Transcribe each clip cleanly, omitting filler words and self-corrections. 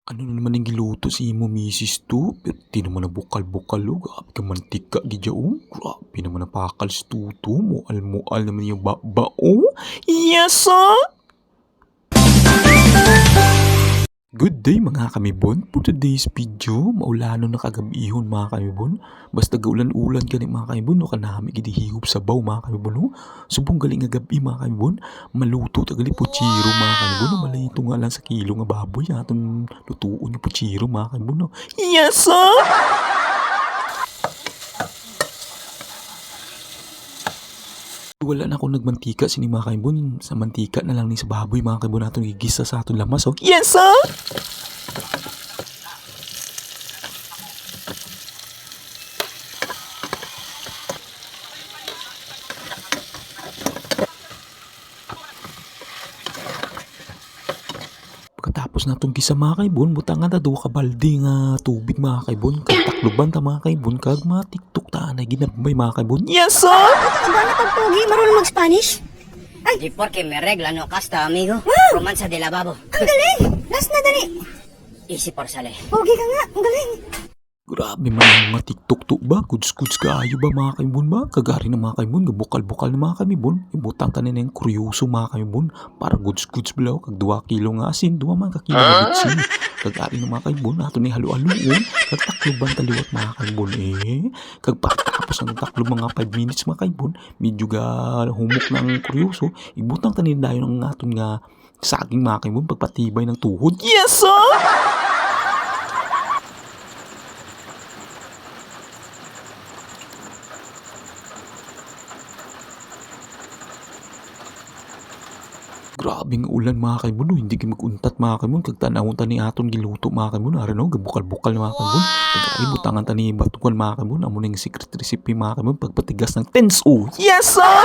Ano na naman ang giluto sa imo misis to? Perti naman na bukal-bukal o. Grabe ka mantika gidya o. Grabe naman na pakal sa tuto mo. Almual naman yung ba o. Yes sir! Good day mga kamibon. For today's video, maulano na kagabihon mga kamibon. Basta gaulan-ulan ka mga kamibon, no kanami gidi higop sa baw mga kamibon. No? Subong galing nga gabi mga kamibon, maluto tagali puchiro mga kamibon. No? Malayto nga lang sa kilo nga baboy atong lutuon yung puchiro mga kamibon. No? Yes sir! Wala na akong nagmantika sini mga kaibon. Sa mantika na lang ni sa baboy mga kaibon natin gigisa sa aton lamas. Oh. Yes sir! Pagkatapos natong gisa mga kaibon, butangan ta duha ka balde nga tubig mga kaibon. Kag takloban ta mga kaibon, kag mga tiktok ta na ginabay mga kaibon. Yes sir! Aba na pagpugi, marunong mag-Spanish? Di porque me regla no casta, amigo. Romanza de lavabo. Ang galing! Last na dali! Easy por sale. Pogi ka nga, ang galing! Grabe man ang mga tiktok to ba? Kuds-kuds kaayo ba mga kaibon ba? Kagari ng mga kaibon, bukal-bukal na mga kaibon. Ibutang tanin ng kuryoso mga kaibon. Para goods-goods balaw, kag 2 kilo nga asin, 2 man ka kilo nga bitsin. Kagari ng mga kaibon, ato ni halu-aluon. Kag takloban taliwat mga kaibon eh. Kag pagkatapos ng taklo mga 5 minutes mga kaibon, medyo ga humok ng kuryoso, ibutang tanin dayon ng aton nga saging mga kaibon, pagpatibay ng tuhod. Yes sir! Grabing ulan mga kaibon, no? Hindi kayo mag-untat mga kaibon, kag tanawon ta ni aton giluto mga kaibon, ara no, gabukal-bukal mga kaibon, kag ibutangan ta ni batukan mga kaibon, amo ning secret recipe mga kaibon, pagpatigas ng tenso. Yes sir!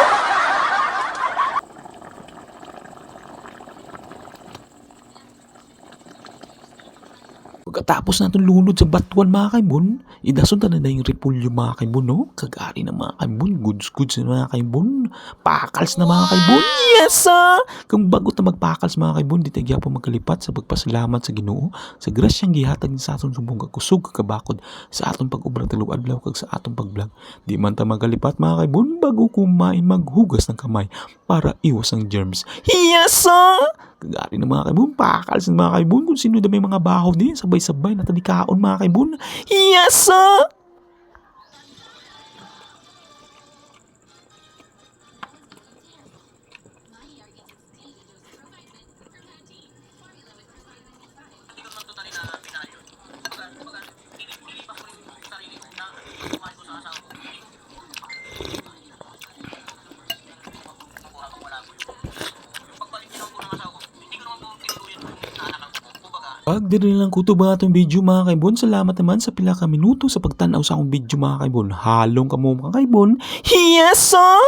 Pagkatapos natin lunod sa batuan mga kaibon, idason ta na yung repulyo mga kaibon, no? Kagari na mga kaibon, goods na mga kaibon, pakals na mga kaibon, yes sir! Kung bago ta magpakals mga kaibon, di tagya pa magkalipat sa pagpasalamat sa Ginoo, sa grasyang gihatag sa aton sumbong kakusog, kakabakod, sa aton pag-ubrang talog-adlaw, kag sa aton pag-vlog. Di man ta magkalipat mga kaibon, bago kumain maghugas ng kamay, para iwas ang germs. Yes sir! Kagari ng mga kaibon, pakals ng mga kaibon, kung sino na may mga bahaw din, sabay-sabay na talikaon mga kaibon. Yes sir! Pag diri lang ko to ba itong video mga kaibon, salamat naman sa pila ka minuto sa pagtanaw sa akong video mga kaibon. Halong ka mo mga kaibon. Yes sir!